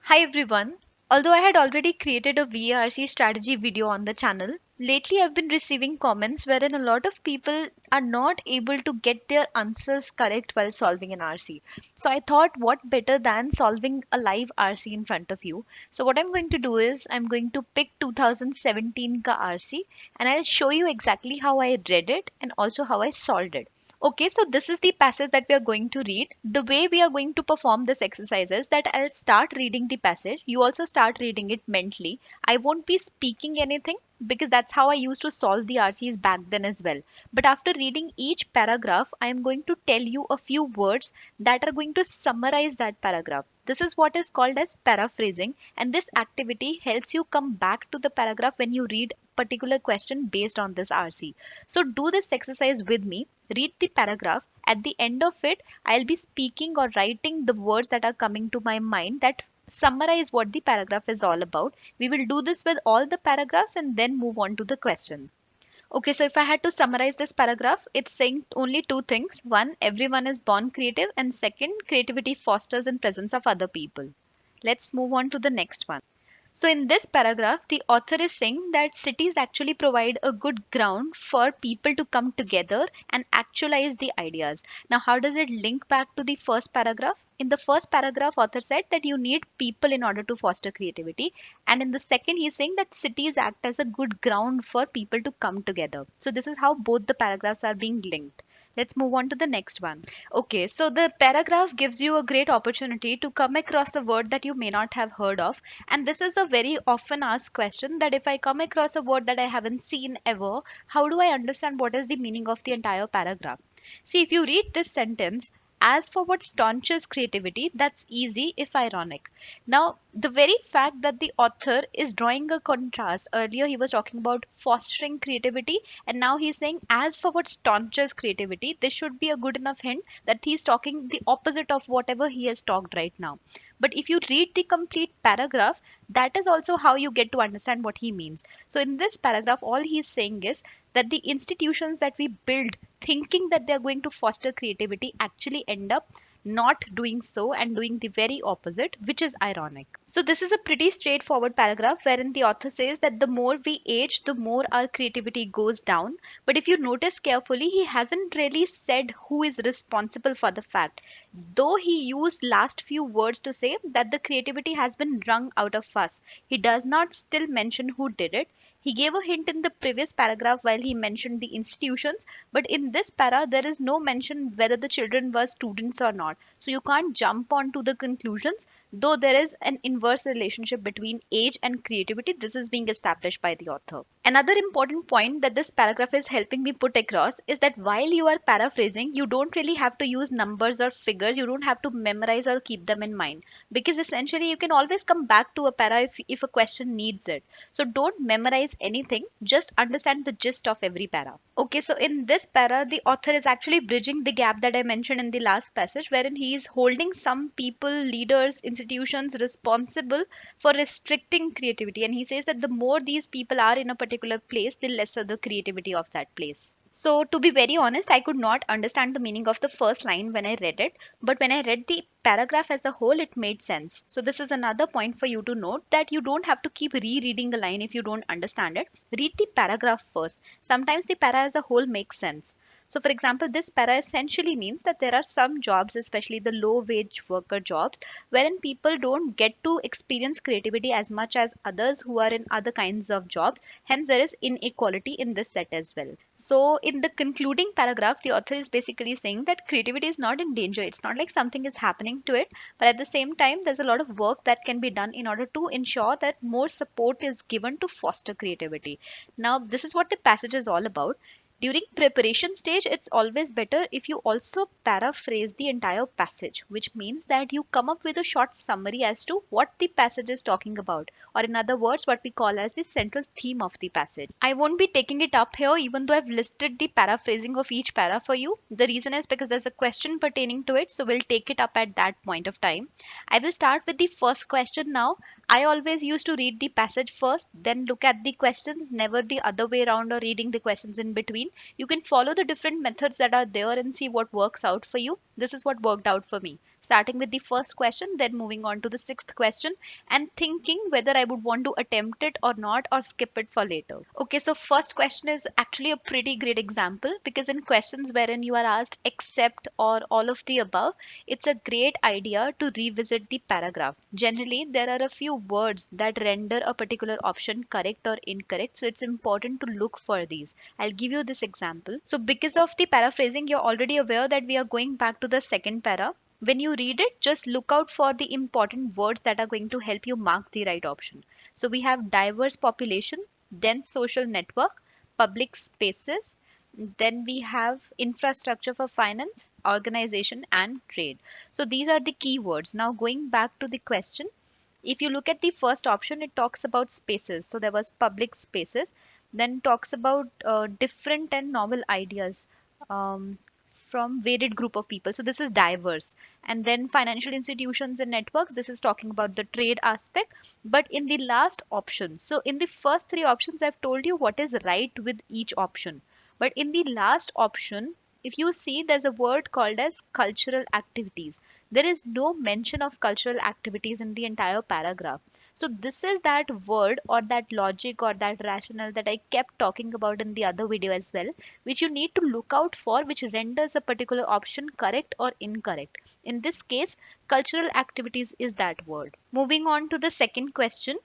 Hi everyone. Although I had already created a VARC strategy video on the channel, lately I've been receiving comments wherein a lot of people are not able to get their answers correct while solving an RC. So I thought what better than solving a live RC in front of you. So what I'm going to do is I'm going to pick 2017 ka RC and I'll show you exactly how I read it and also how I solved it. Okay, so this is the passage that we are going to read. The way we are going to perform this exercise is that I'll start reading the passage. You also start reading it mentally. I won't be speaking anything because that's how I used to solve the RCs back then as well. But after reading each paragraph, I am going to tell you a few words that are going to summarize that paragraph. This is what is called as paraphrasing, and this activity helps you come back to the paragraph when you read particular question based on this RC. So do this exercise with me. Read the paragraph. At the end of it, I'll be speaking or writing the words that are coming to my mind that summarize what the paragraph is all about. We will do this with all the paragraphs and then move on to the question. Okay, so if I had to summarize this paragraph, it's saying only two things. One, everyone is born creative, and second, creativity fosters in presence of other people. Let's move on to the next one. So, in this paragraph, the author is saying that cities actually provide a good ground for people to come together and actualize the ideas. Now, how does it link back to the first paragraph? In the first paragraph, author said that you need people in order to foster creativity, and in the second, he's saying that cities act as a good ground for people to come together. So, this is how both the paragraphs are being linked. Let's move on to the next one. Okay, so the paragraph gives you a great opportunity to come across a word that you may not have heard of. And this is a very often asked question that if I come across a word that I haven't seen ever, how do I understand what is the meaning of the entire paragraph? See, if you read this sentence, as for what staunches creativity, that's easy if ironic. Now, the very fact that the author is drawing a contrast, earlier he was talking about fostering creativity, and now he's saying, as for what staunches creativity, this should be a good enough hint that he's talking the opposite of whatever he has talked right now. But if you read the complete paragraph, that is also how you get to understand what he means. So, in this paragraph, all he's saying is that the institutions that we build thinking that they're going to foster creativity actually end up not doing so and doing the very opposite, which is ironic. So, this is a pretty straightforward paragraph wherein the author says that the more we age, the more our creativity goes down. But if you notice carefully, he hasn't really said who is responsible for the fact, though he used last few words to say that the creativity has been wrung out of us. He does not still mention who did it. He gave a hint in the previous paragraph while he mentioned the institutions, but in this para there is no mention whether the children were students or not. So you can't jump on to the conclusions, though there is an inverse relationship between age and creativity. This is being established by the author. Another important point that this paragraph is helping me put across is that while you are paraphrasing, you don't really have to use numbers or figures. You don't have to memorize or keep them in mind, because essentially you can always come back to a para if a question needs it. So don't memorize anything, just understand the gist of every para. Okay, so in this para, the author is actually bridging the gap that I mentioned in the last passage, wherein he is holding some people, leaders, institutions responsible for restricting creativity. And he says that the more these people are in a particular place, the lesser the creativity of that place. So, to be very honest, I could not understand the meaning of the first line when I read it, but when I read the paragraph as a whole, it made sense. So, this is another point for you to note that you don't have to keep rereading the line if you don't understand it. Read the paragraph first. Sometimes the para as a whole makes sense. So, for example, this para essentially means that there are some jobs, especially the low wage worker jobs, wherein people don't get to experience creativity as much as others who are in other kinds of jobs. Hence, there is inequality in this set as well. So, in the concluding paragraph, the author is basically saying that creativity is not in danger. It's not like something is happening to it, but at the same time, there's a lot of work that can be done in order to ensure that more support is given to foster creativity. Now, this is what the passage is all about. During preparation stage, it's always better if you also paraphrase the entire passage, which means that you come up with a short summary as to what the passage is talking about, or in other words, what we call as the central theme of the passage. I won't be taking it up here, even though I've listed the paraphrasing of each para for you. The reason is because there's a question pertaining to it, so we'll take it up at that point of time. I will start with the first question now. I always used to read the passage first, then look at the questions, never the other way around or reading the questions in between. You can follow the different methods that are there and see what works out for you. This is what worked out for me. Starting with the first question, then moving on to the sixth question, and thinking whether I would want to attempt it or not or skip it for later. Okay, so first question is actually a pretty great example because in questions wherein you are asked accept or all of the above, it's a great idea to revisit the paragraph. Generally, there are a few words that render a particular option correct or incorrect, so it's important to look for these. I'll give you this example. So, because of the paraphrasing, you're already aware that we are going back to the second para. When you read it, just look out for the important words that are going to help you mark the right option. So, we have diverse population, dense social network, public spaces, then we have infrastructure for finance, organization, and trade. So these are the keywords. Now going back to the question, if you look at the first option, it talks about spaces. So there was public spaces, then talks about different and novel ideas from varied group of people. So this is diverse. And then financial institutions and networks. This is talking about the trade aspect. But in the last option, so in the first three options, I've told you what is right with each option. But in the last option, if you see, there's a word called as cultural activities. There is no mention of cultural activities in the entire paragraph. So this is that word or that logic or that rationale that I kept talking about in the other video as well, which you need to look out for, which renders a particular option correct or incorrect. In this case, cultural activities is that word. Moving on to the second question.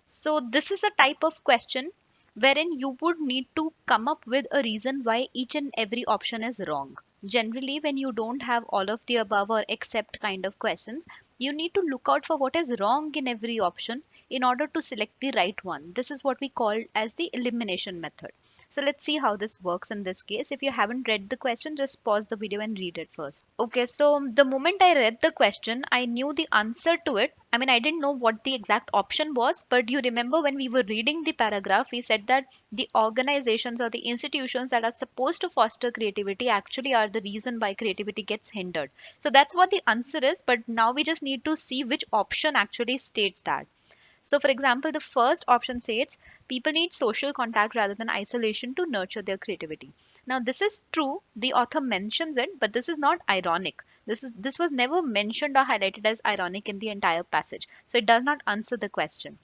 So this is a type of question wherein you would need to come up with a reason why each and every option is wrong. Generally, when you don't have all of the above or except kind of questions, you need to look out for what is wrong in every option in order to select the right one. This is what we call as the elimination method. So let's see how this works in this case. If you haven't read the question, just pause the video and read it first. Okay, so the moment I read the question, I knew the answer to it. I mean, I didn't know what the exact option was, but you remember when we were reading the paragraph, we said that the organizations or the institutions that are supposed to foster creativity actually are the reason why creativity gets hindered. So that's what the answer is, but now we just need to see which option actually states that. So, for example, the first option states people need social contact rather than isolation to nurture their creativity. Now, this is true. The author mentions it, but this is not ironic. This was never mentioned or highlighted as ironic in the entire passage. So, it does not answer the question.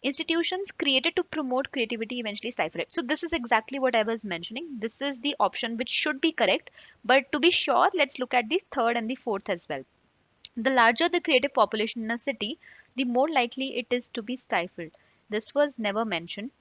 Institutions created to promote creativity eventually stifle it. So, this is exactly what I was mentioning. This is the option which should be correct. But to be sure, let's look at the third and the fourth as well. The larger the creative population in a city, the more likely it is to be stifled. This was never mentioned.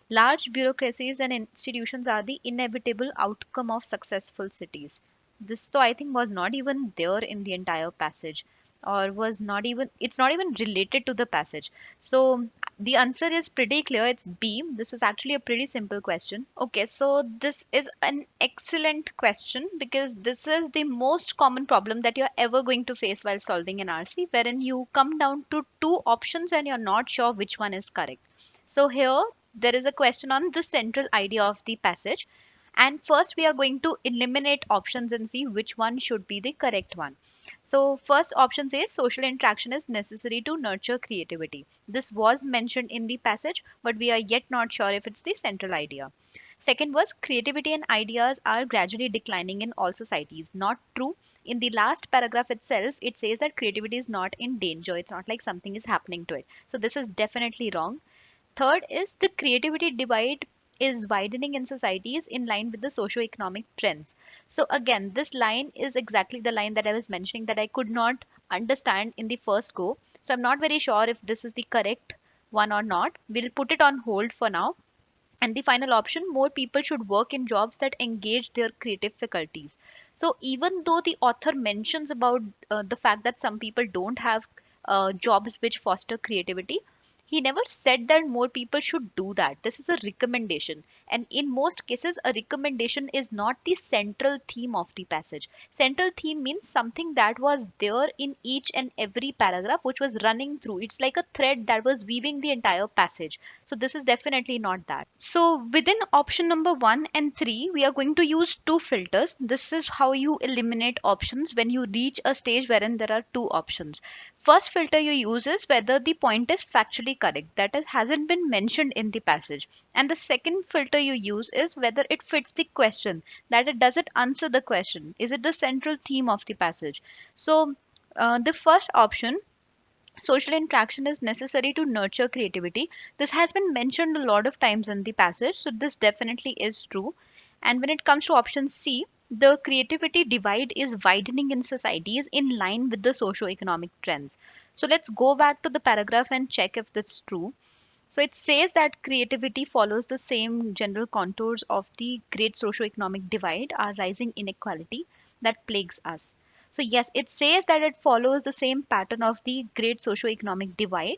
Large bureaucracies and institutions are the inevitable outcome of successful cities. This, though, I think was not even there in the entire passage, or was not even, it's not even related to the passage. So the answer is pretty clear. It's B. This was actually a pretty simple question. Okay, so this is an excellent question because this is the most common problem that you're ever going to face while solving an RC, wherein you come down to two options and you're not sure which one is correct. So here there is a question on the central idea of the passage. And first we are going to eliminate options and see which one should be the correct one. So first option says social interaction is necessary to nurture creativity. This was mentioned in the passage, but we are yet not sure if it's the central idea. Second was creativity and ideas are gradually declining in all societies. Not true. In the last paragraph itself, it says that creativity is not in danger. It's not like something is happening to it. So this is definitely wrong. Third is the creativity divide is widening in societies in line with the socio-economic trends. So again, this line is exactly the line that I was mentioning that I could not understand in the first go. So I'm not very sure if this is the correct one or not. We'll put it on hold for now. And the final option, more people should work in jobs that engage their creative faculties. So even though the author mentions about the fact that some people don't have jobs which foster creativity, He never said that more people should do that. This is a recommendation. And in most cases, a recommendation is not the central theme of the passage. Central theme means something that was there in each and every paragraph, which was running through. It's like a thread that was weaving the entire passage. So this is definitely not that. So within option number 1 and 3, we are going to use two filters. This is how you eliminate options when you reach a stage wherein there are two options. First filter you use is whether the point is factually correct, that is, hasn't been mentioned in the passage. And the second filter you use is whether it fits the question, that it does it answer the question. Is it the central theme of the passage? So the first option, social interaction is necessary to nurture creativity. This has been mentioned a lot of times in the passage, so this definitely is true. And when it comes to option C, the creativity divide is widening in societies in line with the socio-economic trends. So let's go back to the paragraph and check if that's true. So it says that creativity follows the same general contours of the great socio-economic divide, our rising inequality that plagues us. So yes, it says that it follows the same pattern of the great socio-economic divide.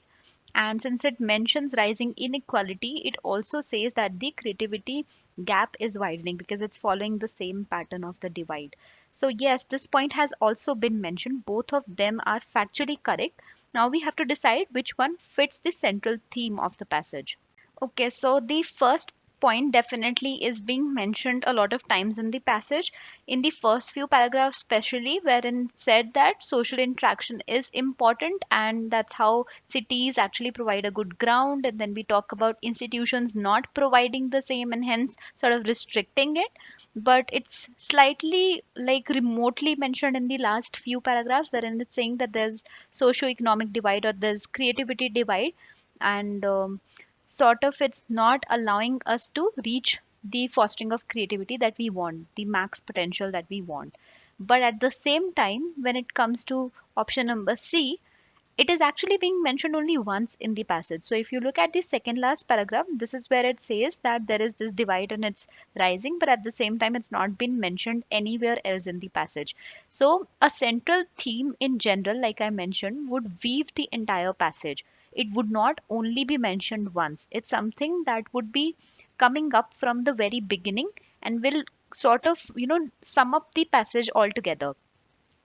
And since it mentions rising inequality, it also says that the creativity gap is widening because it's following the same pattern of the divide. So yes, this point has also been mentioned. Both of them are factually correct. Now we have to decide which one fits the central theme of the passage. Okay, so the first point definitely is being mentioned a lot of times in the passage, in the first few paragraphs, especially wherein said that social interaction is important and that's how cities actually provide a good ground. And then we talk about institutions not providing the same and hence sort of restricting it. But it's slightly like remotely mentioned in the last few paragraphs, wherein it's saying that there's socio-economic divide or there's creativity divide. And sort of it's not allowing us to reach the fostering of creativity that we want, the max potential that we want. But at the same time, when it comes to option number C, it is actually being mentioned only once in the passage. So if you look at the second last paragraph, this is where it says that there is this divide and it's rising, but at the same time, it's not been mentioned anywhere else in the passage. So a central theme in general, like I mentioned, would weave the entire passage. It would not only be mentioned once. It's something that would be coming up from the very beginning and will sort of, sum up the passage altogether.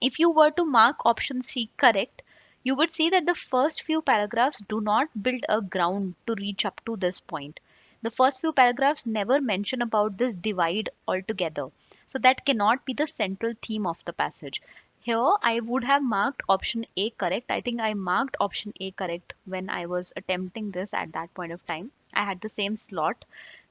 If you were to mark option C correct, you would see that the first few paragraphs do not build a ground to reach up to this point. The first few paragraphs never mention about this divide altogether. So that cannot be the central theme of the passage. Here, I would have marked option A correct. I think I marked option A correct when I was attempting this at that point of time. I had the same slot,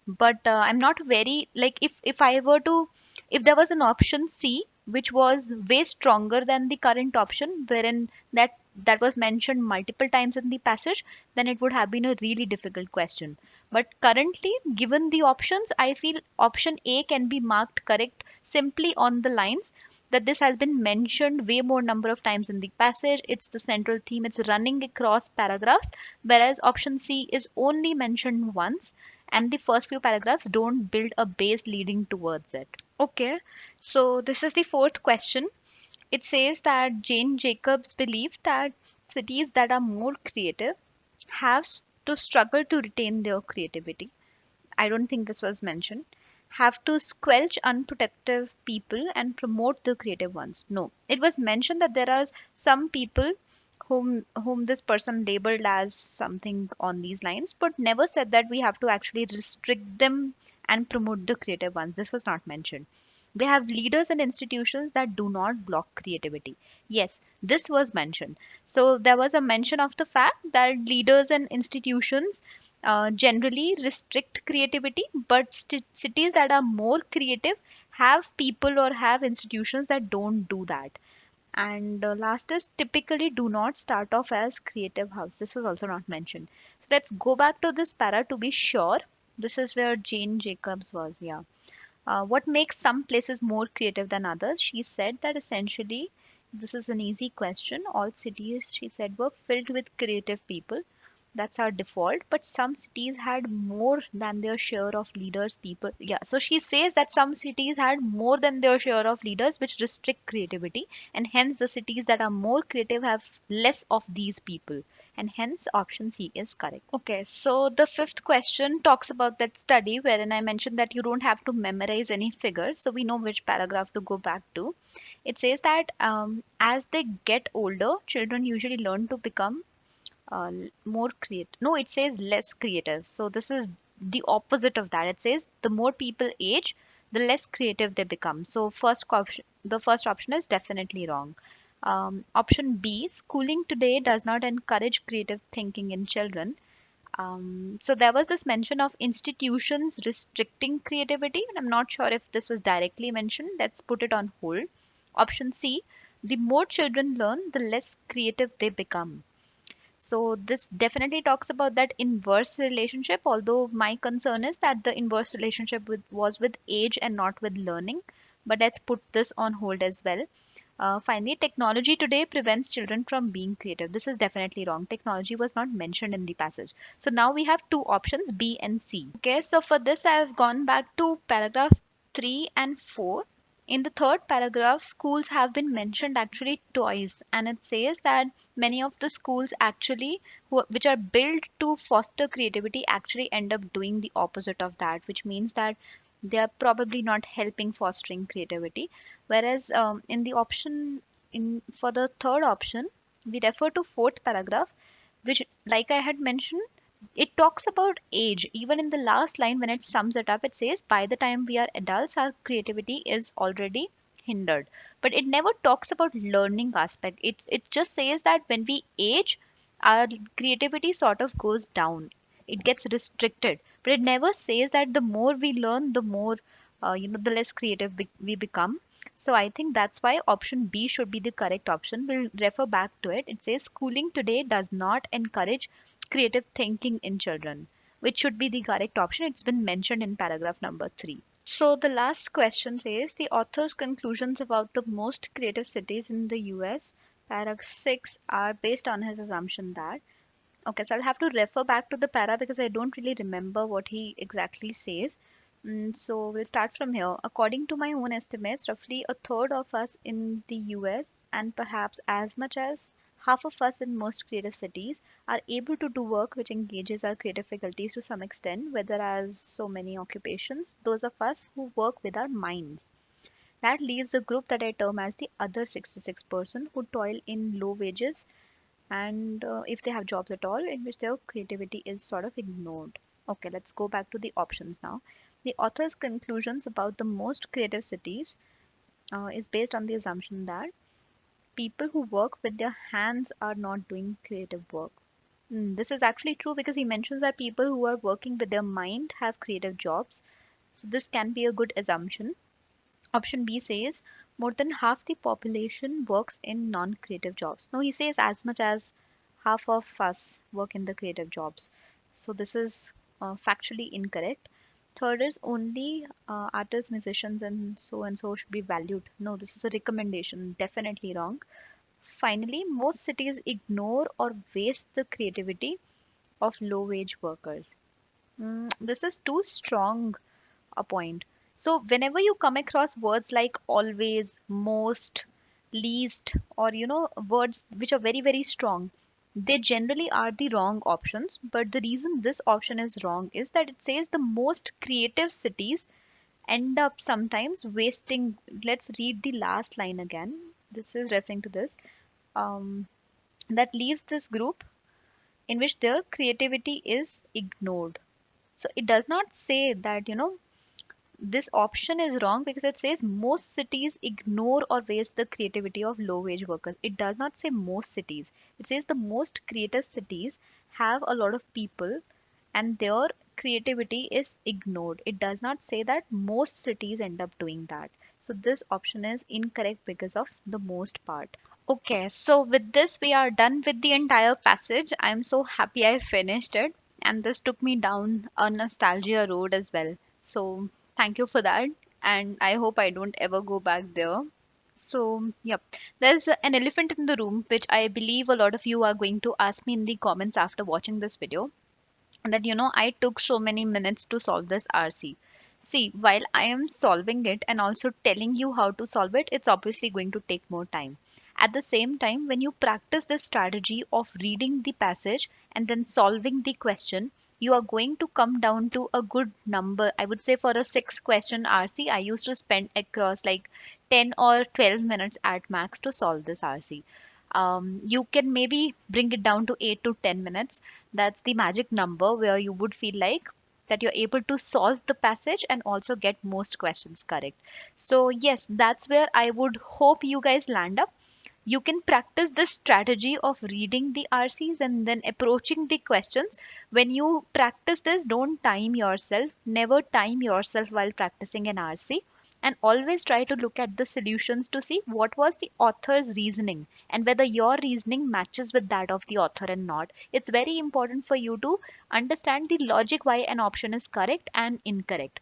but I'm not very like if I were to, if there was an option C which was way stronger than the current option, wherein that was mentioned multiple times in the passage, then it would have been a really difficult question. But currently, given the options, I feel option A can be marked correct simply on the lines that this has been mentioned way more number of times in the passage. It's the central theme, it's running across paragraphs, whereas option C is only mentioned once and the first few paragraphs don't build a base leading towards it. Okay, so this is the fourth question. It says that Jane Jacobs believed that cities that are more creative have to struggle to retain their creativity. I don't think this was mentioned. Have to squelch unprotective people and promote the creative ones. No, it was mentioned that there are some people whom this person labeled as something on these lines, but never said that we have to actually restrict them and promote the creative ones. This was not mentioned. They have leaders and institutions that do not block creativity. Yes, this was mentioned. So there was a mention of the fact that leaders and institutions generally restrict creativity, but cities that are more creative have people or have institutions that don't do that. And last is typically do not start off as creative house. This was also not mentioned. So let's go back to this para to be sure. This is where Jane Jacobs was. Yeah. What makes some places more creative than others? She said that essentially, this is an easy question. All cities, she said, were filled with creative people. That's our default, but some cities had more than their share of leaders people. Yeah, so she says that some cities had more than their share of leaders, which restrict creativity, and hence the cities that are more creative have less of these people, and hence option C is correct. Okay, so the fifth question talks about that study wherein I mentioned that you don't have to memorize any figures, so we know which paragraph to go back to. It says that as they get older, children usually learn to become more creative. No, it says less creative. So this is the opposite of that. It says the more people age, the less creative they become. So the first option is definitely wrong. Option B, schooling today does not encourage creative thinking in children. So there was this mention of institutions restricting creativity, and I'm not sure if this was directly mentioned. Let's put it on hold. Option C, the more children learn, the less creative they become. So this definitely talks about that inverse relationship, although my concern is that the inverse relationship was with age and not with learning. But let's put this on hold as well. Finally, technology today prevents children from being creative. This is definitely wrong. Technology was not mentioned in the passage. So now we have two options, B and C. Okay, so for this, I have gone back to paragraph 3 and 4. In the third paragraph, schools have been mentioned actually twice, and it says that many of the schools actually, which are built to foster creativity, actually end up doing the opposite of that, which means that they are probably not helping fostering creativity. Whereas in the option in for the third option, we refer to fourth paragraph, which, like I had mentioned, it talks about age. Even in the last line, when it sums it up, it says, by the time we are adults, our creativity is already hindered. But it never talks about learning aspect. It just says that when we age, our creativity sort of goes down. It gets restricted. But it never says that the more we learn, the more, the less creative we become. So I think that's why option B should be the correct option. We'll refer back to it. It says schooling today does not encourage creative thinking in children, which should be the correct option. It's been mentioned in paragraph number 3. So the last question says the author's conclusions about the most creative cities in the US, paragraph 6, are based on his assumption that. Okay, so I'll have to refer back to the para because I don't really remember what he exactly says. So we'll start from here. According to my own estimates, roughly a third of us in the US and perhaps as much as half of us in most creative cities are able to do work which engages our creative faculties to some extent, whether as so many occupations, those of us who work with our minds. That leaves a group that I term as the other 66% who toil in low wages and if they have jobs at all in which their creativity is sort of ignored. Okay, let's go back to the options now. The author's conclusions about the most creative cities is based on the assumption that people who work with their hands are not doing creative work. This is actually true because he mentions that people who are working with their mind have creative jobs. So this can be a good assumption. Option B says more than half the population works in non creative jobs. No, he says as much as half of us work in the creative jobs. So this is factually incorrect. Third is only artists, musicians, and so should be valued. No, this is a recommendation. Definitely wrong. Finally, most cities ignore or waste the creativity of low wage workers. This is too strong a point. So, whenever you come across words like always, most, least, or words which are very, very strong, they generally are the wrong options. But the reason this option is wrong is that it says the most creative cities end up sometimes wasting. Let's read the last line again. This is referring to this. Um, that leaves this group in which their creativity is ignored. So it does not say that, this option is wrong because it says most cities ignore or waste the creativity of low wage workers. It does not say most cities. It says the most creative cities have a lot of people and their creativity is ignored. It does not say that most cities end up doing that. So this option is incorrect because of the most part. Okay, so with this, we are done with the entire passage. I'm so happy I finished it, and this took me down a nostalgia road as well. So, thank you for that, and I hope I don't ever go back there. So, yep, there's an elephant in the room, which I believe a lot of you are going to ask me in the comments after watching this video. That I took so many minutes to solve this RC. See, while I am solving it and also telling you how to solve it, it's obviously going to take more time. At the same time, when you practice this strategy of reading the passage and then solving the question, you are going to come down to a good number. I would say for a 6 question RC, I used to spend across like 10 or 12 minutes at max to solve this RC. You can maybe bring it down to 8 to 10 minutes. That's the magic number where you would feel like that you're able to solve the passage and also get most questions correct. So yes, that's where I would hope you guys land up. You can practice this strategy of reading the RCs and then approaching the questions. When you practice this, don't time yourself. Never time yourself while practicing an RC. And always try to look at the solutions to see what was the author's reasoning and whether your reasoning matches with that of the author and not. It's very important for you to understand the logic why an option is correct and incorrect.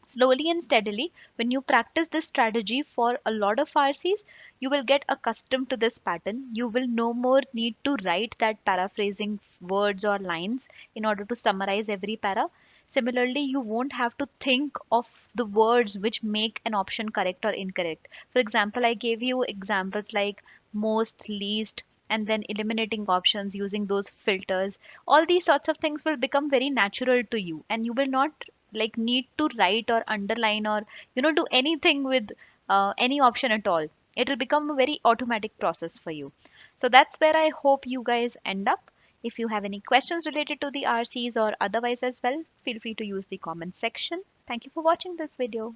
Slowly and steadily, when you practice this strategy for a lot of RCs, you will get accustomed to this pattern. You will no more need to write that paraphrasing words or lines in order to summarize every para. Similarly, you won't have to think of the words which make an option correct or incorrect. For example, I gave you examples like most, least, and then eliminating options using those filters. All these sorts of things will become very natural to you, and you will not like need to write or underline or do anything with any option at all. It will become a very automatic process for you. So that's where I hope you guys end up. If you have any questions related to the RCs or otherwise as well, feel free to use the comment section. Thank you for watching this video.